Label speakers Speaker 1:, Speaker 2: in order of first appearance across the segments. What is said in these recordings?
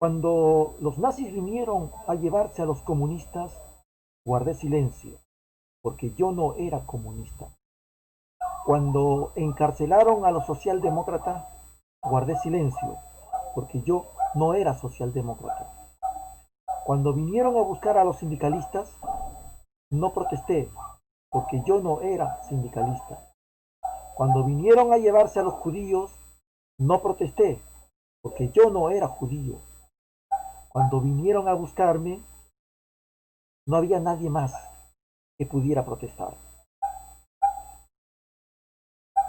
Speaker 1: Cuando los nazis vinieron a llevarse a los comunistas, guardé silencio, porque yo no era comunista. Cuando encarcelaron a los socialdemócratas, guardé silencio, porque yo no era socialdemócrata. Cuando vinieron a buscar a los sindicalistas, no protesté, porque yo no era sindicalista. Cuando vinieron a llevarse a los judíos, no protesté, porque yo no era judío. Cuando vinieron a buscarme, no había nadie más que pudiera protestar.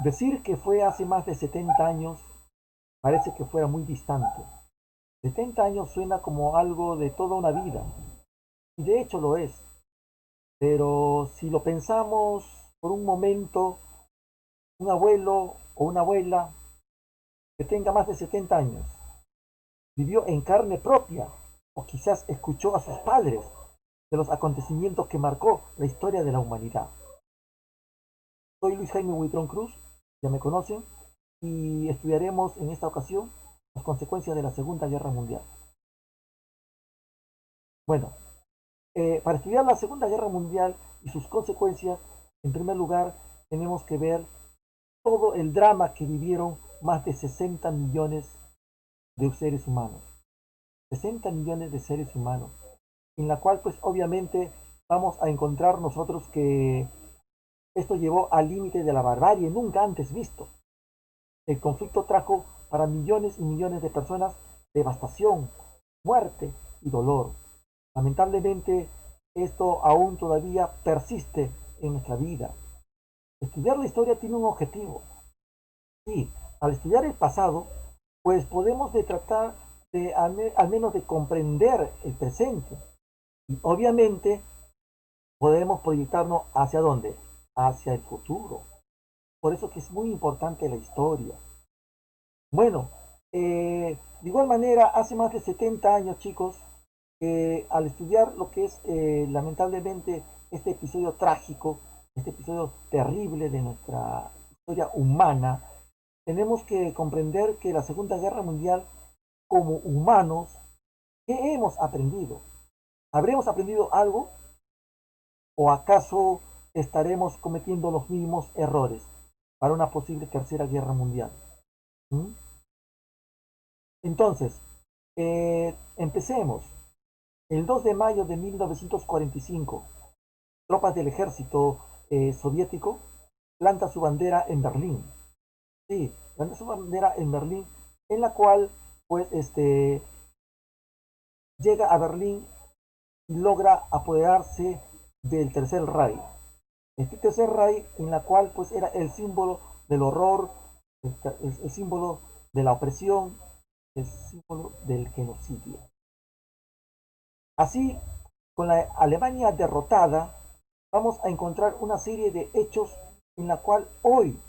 Speaker 1: Decir que fue hace más de 70 años parece que fuera muy distante. 70 años suena como algo de toda una vida, y de hecho lo es. Pero si lo pensamos por un momento, un abuelo o una abuela que tenga más de 70 años, vivió en carne propia, o quizás escuchó a sus padres de los acontecimientos que marcó la historia de la humanidad. Soy Luis Jaime Huitrón Cruz, ya me conocen, y estudiaremos en esta ocasión las consecuencias de la Segunda Guerra Mundial. Bueno, para estudiar la Segunda Guerra Mundial y sus consecuencias, en primer lugar tenemos que ver todo el drama que vivieron más de 60 millones de seres humanos. 60 millones de seres humanos, en la cual pues obviamente vamos a encontrar nosotros que esto llevó al límite de la barbarie nunca antes visto. El conflicto trajo para millones y millones de personas devastación, muerte y dolor. Lamentablemente, esto aún todavía persiste en nuestra vida. Estudiar la historia tiene un objetivo. Y al estudiar el pasado, pues podemos tratar de al menos de comprender el presente. Y obviamente podemos proyectarnos hacia dónde, hacia el futuro. Por eso que es muy importante la historia. Bueno, de igual manera, hace más de 70 años, chicos, al estudiar lo que es lamentablemente este episodio trágico, este episodio terrible de nuestra historia humana, tenemos que comprender que la Segunda Guerra Mundial, como humanos, ¿qué hemos aprendido? ¿Habremos aprendido algo o acaso estaremos cometiendo los mismos errores para una posible tercera guerra mundial? ¿Mm? Entonces, empecemos. El 2 de mayo de 1945, tropas del ejército soviético planta su bandera en Berlín. Sí, planta su bandera en Berlín, en la cual, pues, llega a Berlín y logra apoderarse del Tercer Reich. Este Tercer Reich, en la cual, pues, era el símbolo del horror, el símbolo de la opresión, el símbolo del genocidio. Así, con la Alemania derrotada, vamos a encontrar una serie de hechos en la cual hoy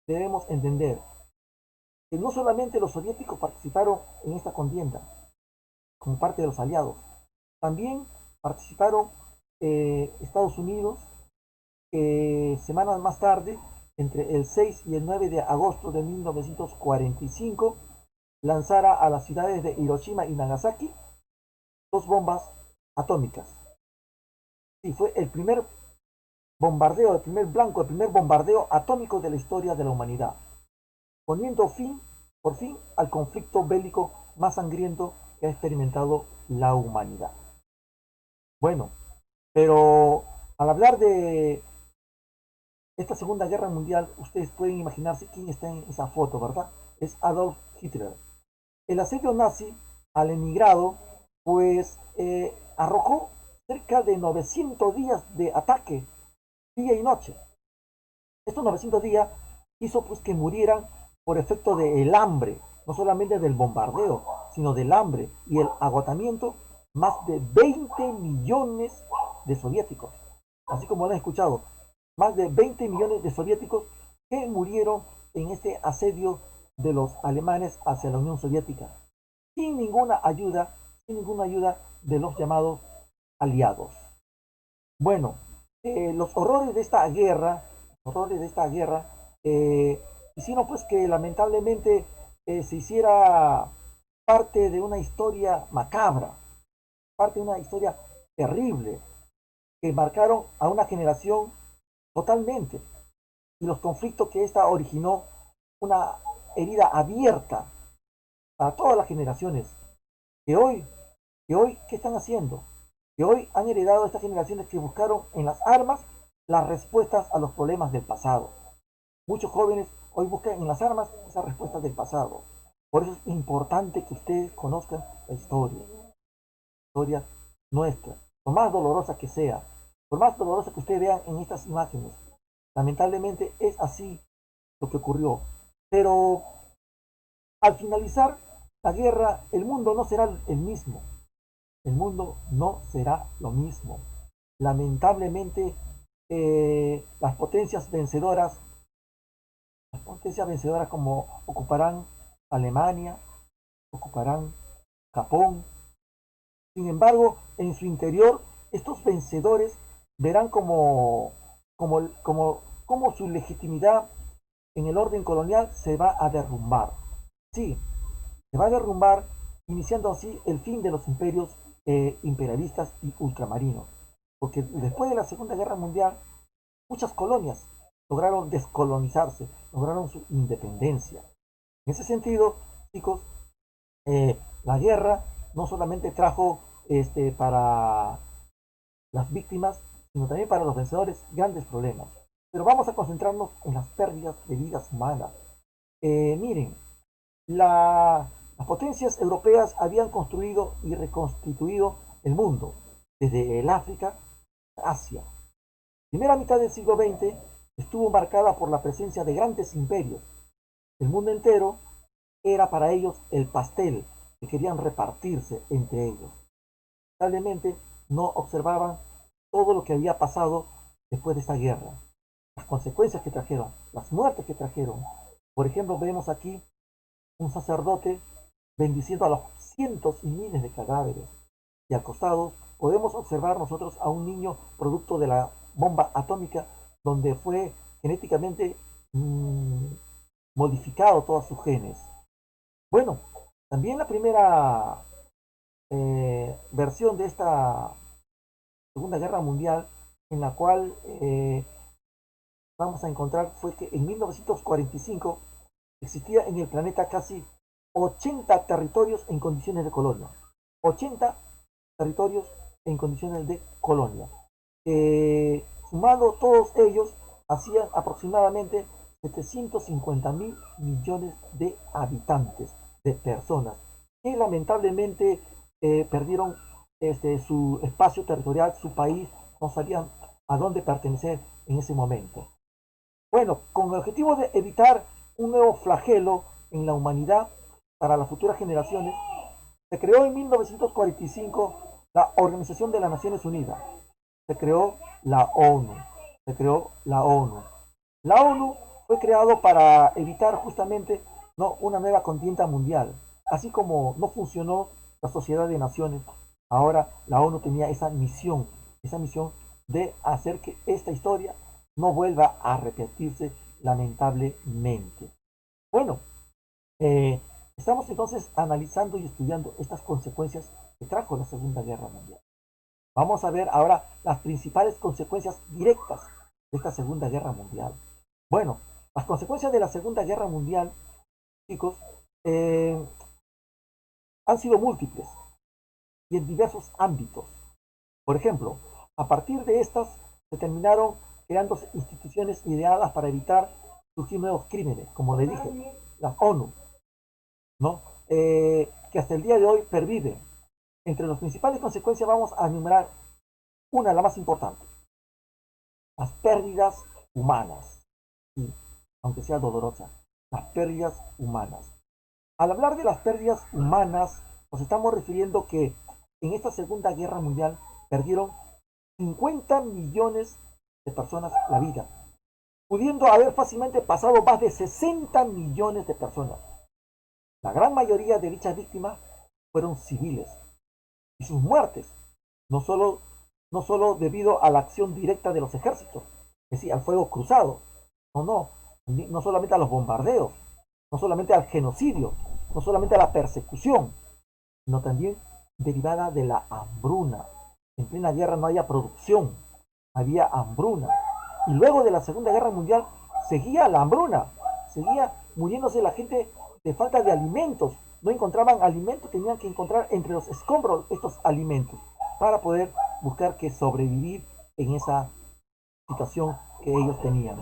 Speaker 1: debemos entender que no solamente los soviéticos participaron en esta contienda como parte de los aliados, también participaron Estados Unidos, semanas más tarde, entre el 6 y el 9 de agosto de 1945, lanzara a las ciudades de Hiroshima y Nagasaki dos bombas atómicas. Y fue el primer bombardeo, el primer blanco, el primer bombardeo atómico de la historia de la humanidad, poniendo fin, por fin, al conflicto bélico más sangriento que ha experimentado la humanidad. Bueno, pero al hablar de esta Segunda Guerra Mundial, ustedes pueden imaginarse quién está en esa foto, ¿verdad? Es Adolf Hitler. El asedio nazi al emigrado, pues arrojó cerca de 900 días de ataque, día y noche. Estos 900 días hizo pues que murieran por efecto del hambre, no solamente del bombardeo, sino del hambre y el agotamiento, más de 20 millones de soviéticos. Así como lo han escuchado, más de 20 millones de soviéticos que murieron en este asedio de los alemanes hacia la Unión Soviética, sin ninguna ayuda, sin ninguna ayuda de los llamados aliados. Bueno, los horrores de esta guerra, horrores de esta guerra, hicieron pues que lamentablemente se hiciera parte de una historia macabra, parte de una historia terrible que marcaron a una generación totalmente, y los conflictos que esta originó, una herida abierta para todas las generaciones que hoy, ¿qué están haciendo? Que hoy han heredado estas generaciones que buscaron en las armas las respuestas a los problemas del pasado. Muchos jóvenes hoy buscan en las armas esas respuestas del pasado. Por eso es importante que ustedes conozcan la historia nuestra, por más dolorosa que sea, por más dolorosa que ustedes vean en estas imágenes. Lamentablemente es así lo que ocurrió. Pero al finalizar la guerra, el mundo no será el mismo. El mundo no será lo mismo. Lamentablemente, las potencias vencedoras como ocuparán Alemania, ocuparán Japón. Sin embargo, en su interior, estos vencedores verán como su legitimidad en el orden colonial se va a derrumbar. Sí, se va a derrumbar, iniciando así el fin de los imperios imperialistas y ultramarinos. Porque después de la Segunda Guerra Mundial, muchas colonias lograron descolonizarse, lograron su independencia. En ese sentido, chicos, la guerra no solamente trajo para las víctimas, sino también para los vencedores grandes problemas. Pero vamos a concentrarnos en las pérdidas de vidas humanas. Miren, las potencias europeas habían construido y reconstituido el mundo, desde el África a Asia. La primera mitad del siglo XX estuvo marcada por la presencia de grandes imperios. El mundo entero era para ellos el pastel que querían repartirse entre ellos. Lamentablemente no observaban todo lo que había pasado después de esta guerra, las consecuencias que trajeron, las muertes que trajeron. Por ejemplo, vemos aquí un sacerdote bendiciendo a los cientos y miles de cadáveres, y al costado podemos observar nosotros a un niño producto de la bomba atómica, donde fue genéticamente modificado todos sus genes. Bueno, también la primera versión de esta Segunda Guerra Mundial, en la cual vamos a encontrar, fue que en 1945 existía en el planeta casi 80 territorios en condiciones de colonia. 80 territorios en condiciones de colonia. Sumado todos ellos, hacían aproximadamente 750.000 millones de habitantes, de personas, que lamentablemente perdieron su espacio territorial, su país, no sabían a dónde pertenecer en ese momento. Bueno, con el objetivo de evitar un nuevo flagelo en la humanidad para las futuras generaciones, se creó en 1945 la Organización de las Naciones Unidas. Se creó la ONU. Se creó la ONU. La ONU fue creado para evitar justamente, ¿no?, una nueva contienda mundial. Así como no funcionó la Sociedad de Naciones, ahora la ONU tenía esa misión de hacer que esta historia no vuelva a repetirse lamentablemente. Bueno, estamos entonces analizando y estudiando estas consecuencias que trajo la Segunda Guerra Mundial. Vamos a ver ahora las principales consecuencias directas de esta Segunda Guerra Mundial. Bueno, las consecuencias de la Segunda Guerra Mundial, chicos, han sido múltiples y en diversos ámbitos. Por ejemplo, a partir de estas se terminaron creando instituciones ideadas para evitar surgir nuevos crímenes, como le dije, la ONU, ¿no? Que hasta el día de hoy perviven. Entre las principales consecuencias vamos a enumerar una, la más importante: las pérdidas humanas. Sí, aunque sea dolorosa, las pérdidas humanas. Al hablar de las pérdidas humanas, nos estamos refiriendo que en esta Segunda Guerra Mundial perdieron 50 millones de personas la vida, pudiendo haber fácilmente pasado más de 60 millones de personas. La gran mayoría de dichas víctimas fueron civiles, y sus muertes no solo debido a la acción directa de los ejércitos, es decir, al fuego cruzado, no solamente a los bombardeos, no solamente al genocidio, no solamente la persecución, sino también derivada de la hambruna. En plena guerra no había producción, había hambruna. Y luego de la Segunda Guerra Mundial seguía la hambruna, seguía muriéndose la gente de falta de alimentos. No encontraban alimentos, tenían que encontrar entre los escombros estos alimentos para poder buscar que sobrevivir en esa situación que ellos tenían.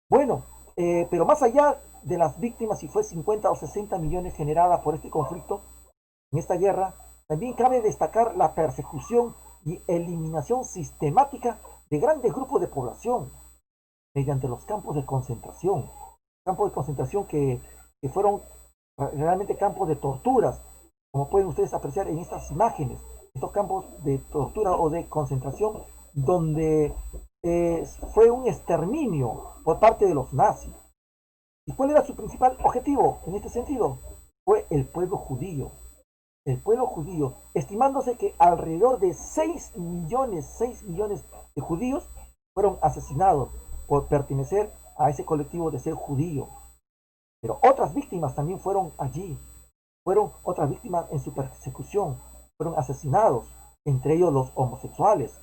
Speaker 1: Bueno, pero más allá de las víctimas, si fue 50 o 60 millones generadas por este conflicto, en esta guerra, también cabe destacar la persecución y eliminación sistemática de grandes grupos de población mediante los campos de concentración que fueron realmente campos de torturas, como pueden ustedes apreciar en estas imágenes, estos campos de tortura o de concentración donde fue un exterminio por parte de los nazis. ¿Y cuál era su principal objetivo en este sentido? Fue el pueblo judío. El pueblo judío, estimándose que alrededor de 6 millones de judíos fueron asesinados por pertenecer a ese colectivo de ser judío. Pero otras víctimas también fueron allí, fueron otras víctimas en su persecución, fueron asesinados, entre ellos los homosexuales,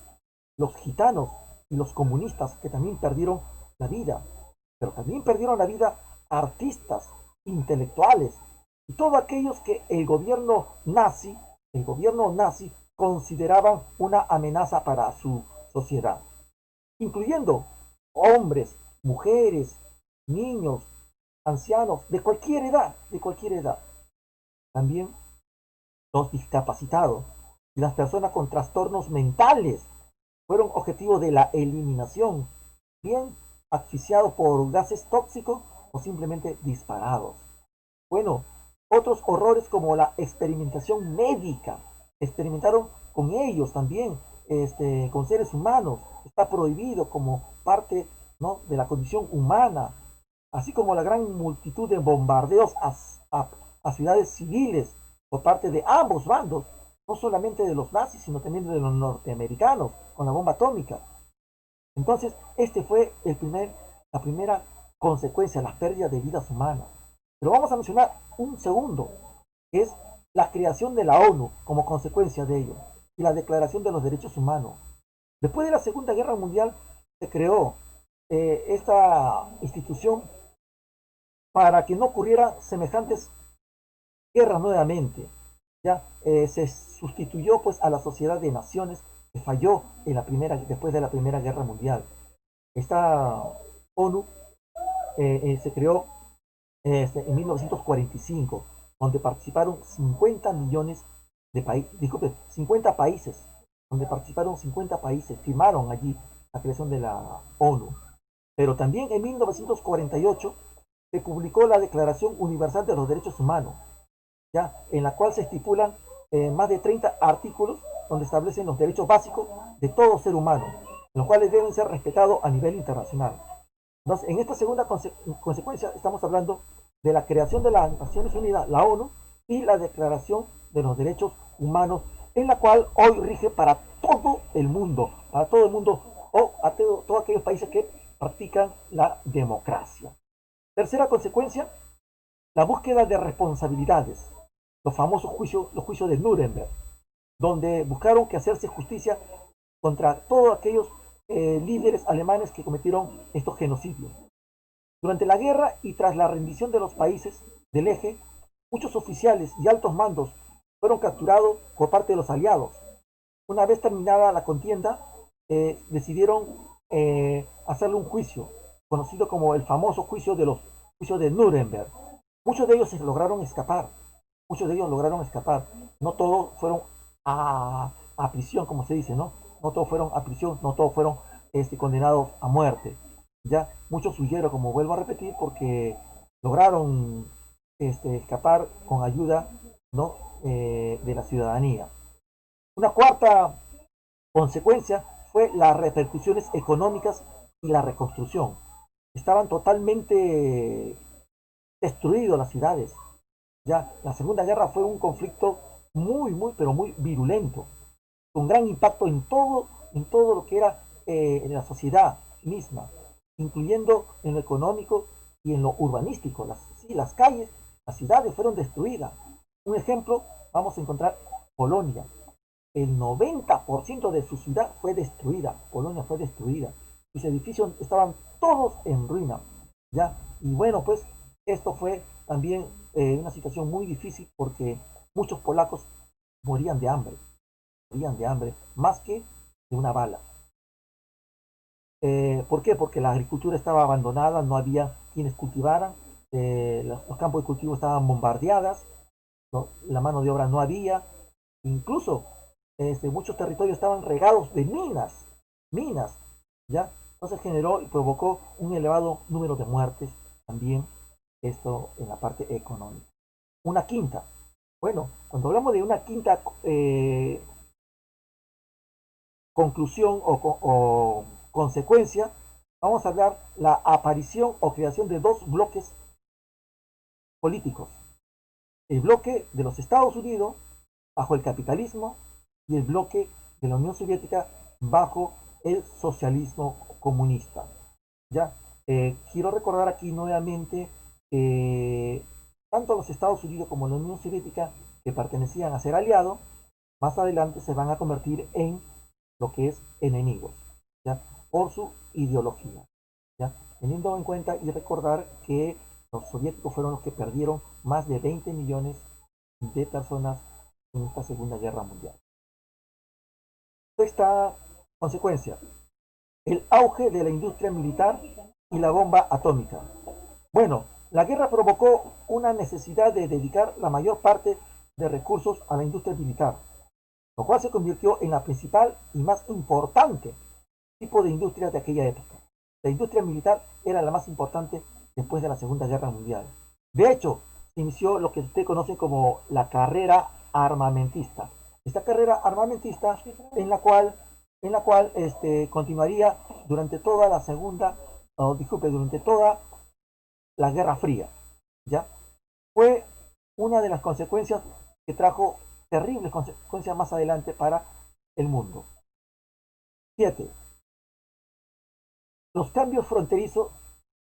Speaker 1: los gitanos y los comunistas que también perdieron la vida. Pero también perdieron la vida artistas, intelectuales y todos aquellos que el gobierno nazi consideraban una amenaza para su sociedad, incluyendo hombres, mujeres, niños, ancianos, de cualquier edad. También los discapacitados y las personas con trastornos mentales fueron objetivos de la eliminación, bien asfixiados por gases tóxicos o simplemente disparados. Bueno, otros horrores como la experimentación médica, experimentaron con ellos también, con seres humanos, está prohibido como parte, ¿no?, de la condición humana, así como la gran multitud de bombardeos a ciudades civiles por parte de ambos bandos, no solamente de los nazis, sino también de los norteamericanos con la bomba atómica. Entonces, fue la primera consecuencia, la pérdida de vidas humanas. Pero vamos a mencionar un segundo, que es la creación de la ONU como consecuencia de ello, y la Declaración de los Derechos Humanos. Después de la Segunda Guerra Mundial se creó esta institución para que no ocurrieran semejantes guerras nuevamente. Ya se sustituyó pues a la Sociedad de Naciones que falló después de la Primera Guerra Mundial. Esta ONU se creó en 1945, donde participaron 50 millones de países, disculpe, 50 países, donde participaron 50 países, firmaron allí la creación de la ONU. Pero también en 1948 se publicó la Declaración Universal de los Derechos Humanos, ya, en la cual se estipulan más de 30 artículos donde establecen los derechos básicos de todo ser humano, los cuales deben ser respetados a nivel internacional. Entonces, en esta segunda consecuencia estamos hablando de la creación de las Naciones Unidas, la ONU, y la Declaración de los Derechos Humanos, en la cual hoy rige para todo el mundo, o a todos aquellos países que practican la democracia. Tercera consecuencia, la búsqueda de responsabilidades, los famosos juicios de Nuremberg, donde buscaron que hacerse justicia contra todos aquellos líderes alemanes que cometieron estos genocidios. Durante la guerra y tras la rendición de los países del eje, muchos oficiales y altos mandos fueron capturados por parte de los aliados. Una vez terminada la contienda, decidieron hacerle un juicio, conocido como el famoso juicio de Nuremberg. Muchos de ellos lograron escapar. No todos fueron a prisión, como se dice, ¿no? No todos fueron a prisión, no todos fueron condenados a muerte. Ya muchos huyeron, como vuelvo a repetir, porque lograron escapar con ayuda, ¿no?, de la ciudadanía. Una cuarta consecuencia fue las repercusiones económicas y la reconstrucción. Estaban totalmente destruidas las ciudades. Ya la Segunda Guerra fue un conflicto pero muy virulento, con gran impacto en todo lo que era en la sociedad misma, incluyendo en lo económico y en lo urbanístico. Las calles Las ciudades fueron destruidas. Un ejemplo, vamos a encontrar Polonia. El 90% de su ciudad fue destruida. Polonia fue destruida. Sus edificios estaban todos en ruina. ¿Ya? Y bueno, pues esto fue también una situación muy difícil porque muchos polacos morían de hambre, más que de una bala. ¿Por qué? Porque la agricultura estaba abandonada, no había quienes cultivaran, los campos de cultivo estaban bombardeadas, ¿no? La mano de obra no había, incluso muchos territorios estaban regados de minas, ¿ya? Entonces generó y provocó un elevado número de muertes también, esto en la parte económica. Una quinta, bueno, cuando hablamos de una quinta conclusión o consecuencia, vamos a hablar la aparición o creación de dos bloques políticos. El bloque de los Estados Unidos bajo el capitalismo y el bloque de la Unión Soviética bajo el socialismo comunista. ¿Ya? Quiero recordar aquí nuevamente que tanto los Estados Unidos como la Unión Soviética, que pertenecían a ser aliados, más adelante se van a convertir en lo que es enemigos, ¿ya? Por su ideología, ¿ya? Teniendo en cuenta y recordar que los soviéticos fueron los que perdieron más de 20 millones de personas en esta Segunda Guerra Mundial. Sexta consecuencia, el auge de la industria militar y la bomba atómica. Bueno, la guerra provocó una necesidad de dedicar la mayor parte de recursos a la industria militar, lo cual se convirtió en la principal y más importante tipo de industria de aquella época. La industria militar era la más importante después de la Segunda Guerra Mundial. De hecho, se inició lo que usted conoce como la carrera armamentista. Esta carrera armamentista en la cual continuaría durante toda la segunda, o disculpe, durante toda la Guerra Fría. ¿Ya? Fue una de las consecuencias que trajo terribles consecuencias más adelante para el mundo. 7. Los cambios fronterizos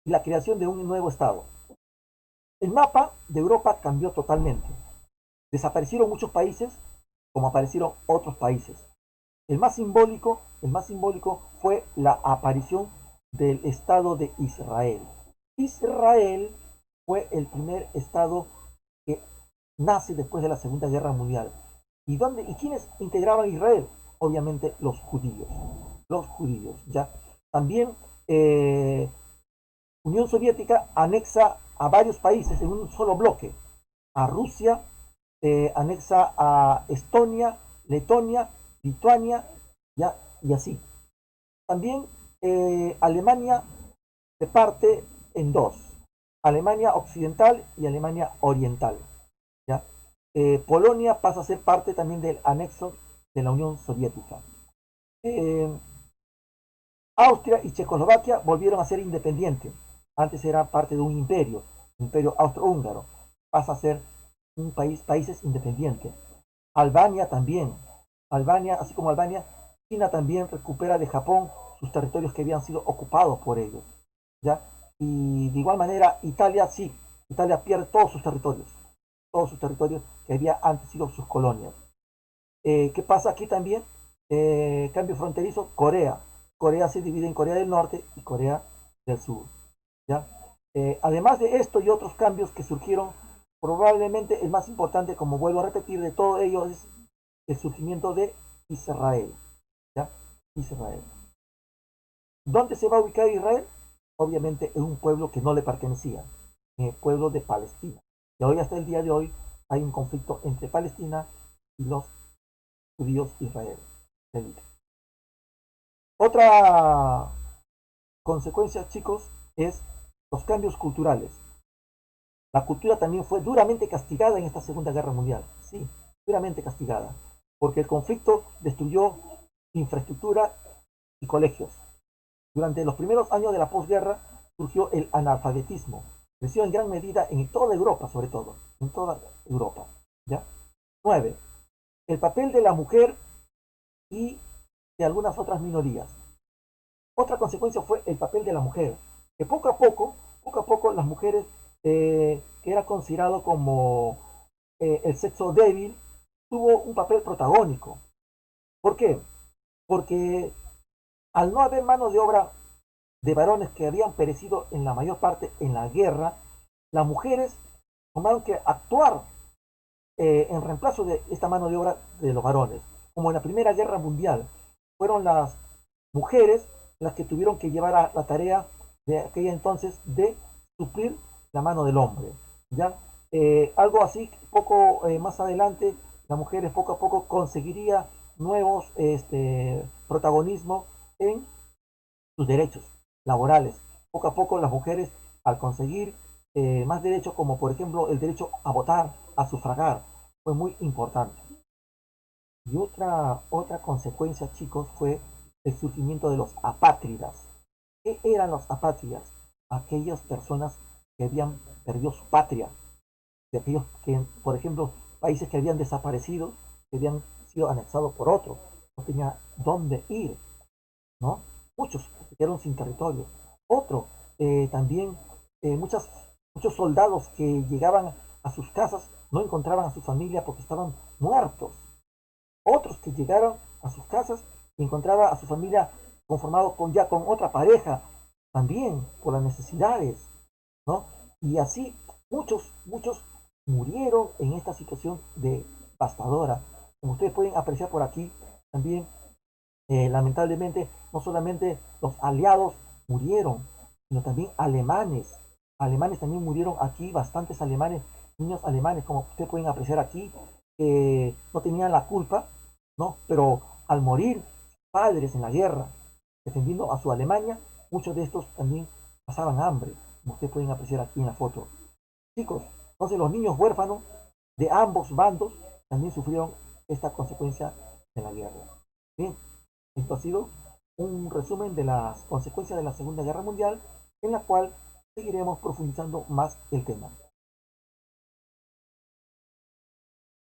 Speaker 1: y la creación de un nuevo Estado. El mapa de Europa cambió totalmente. Desaparecieron muchos países como aparecieron otros países. El más simbólico fue la aparición del Estado de Israel. Israel fue el primer Estado que nace después de la Segunda Guerra Mundial. ¿Y quiénes integraban Israel? Obviamente los judíos. Los judíos, ¿ya? También Unión Soviética anexa a varios países en un solo bloque. A Rusia, anexa a Estonia, Letonia, Lituania, ¿ya? Y así. También Alemania se parte en dos. Alemania Occidental y Alemania Oriental. ¿Ya? Polonia pasa a ser parte también del anexo de la Unión Soviética. Eh, Austria y Checoslovaquia volvieron a ser independientes. Antes era parte de un imperio austrohúngaro. Pasa a ser países independientes. Albania también. Albania, así como Albania, China también recupera de Japón sus territorios que habían sido ocupados por ellos. ¿Ya? Y de igual manera, Italia sí. Italia pierde todos sus territorios que había antes sido sus colonias. ¿Qué pasa aquí también? Cambio fronterizo, Corea. Corea se divide en Corea del Norte y Corea del Sur. ¿Ya? Además de esto y otros cambios que surgieron, probablemente el más importante, como vuelvo a repetir, de todo ello es el surgimiento de Israel. ¿Ya? Israel. ¿Dónde se va a ubicar Israel? Obviamente en un pueblo que no le pertenecía, en el pueblo de Palestina. Y hoy, hasta el día de hoy, hay un conflicto entre Palestina y los judíos israelíes. Otra consecuencia, chicos, es los cambios culturales. La cultura también fue duramente castigada en esta Segunda Guerra Mundial. Sí, duramente castigada. Porque el conflicto destruyó infraestructura y colegios. Durante los primeros años de la posguerra surgió el analfabetismo. Creció en gran medida en toda Europa, sobre todo. En toda Europa. ¿Ya? 9. El papel de la mujer y de algunas otras minorías. Otra consecuencia fue el papel de la mujer, que poco a poco las mujeres que era considerado como el sexo débil, tuvo un papel protagónico. ¿Por qué? Porque al no haber mano de obra de varones que habían perecido en la mayor parte en la guerra, las mujeres tomaron que actuar en reemplazo de esta mano de obra de los varones. Como en la Primera Guerra Mundial, fueron las mujeres las que tuvieron que llevar a la tarea de aquella entonces de suplir la mano del hombre. ¿Ya? Algo así, poco más adelante, las mujeres poco a poco conseguiría nuevos protagonismo en sus derechos laborales. Poco a poco las mujeres, al conseguir más derechos, como por ejemplo el derecho a votar, a sufragar, fue muy importante. Y otra consecuencia, chicos, fue el surgimiento de los apátridas. ¿Qué eran los apátridas? Aquellas personas que habían perdido su patria, de aquellos que, por ejemplo, países que habían desaparecido, que habían sido anexados por otros, no tenía dónde ir, ¿no? Muchos se quedaron sin territorio. Otro, también muchos soldados que llegaban a sus casas no encontraban a su familia porque estaban muertos. Otros que llegaron a sus casas y encontraban a su familia conformado con otra pareja, también por las necesidades, ¿no? Y así muchos murieron en esta situación devastadora. Como ustedes pueden apreciar por aquí, también lamentablemente, no solamente los aliados murieron, sino también alemanes. Alemanes también murieron aquí, bastantes alemanes, niños alemanes, como ustedes pueden apreciar aquí, no tenían la culpa, ¿no? Pero al morir padres en la guerra, defendiendo a su Alemania, muchos de estos también pasaban hambre, como ustedes pueden apreciar aquí en la foto. Chicos, entonces los niños huérfanos de ambos bandos también sufrieron esta consecuencia de la guerra. Bien, esto ha sido un resumen de las consecuencias de la Segunda Guerra Mundial, en la cual seguiremos profundizando más el tema.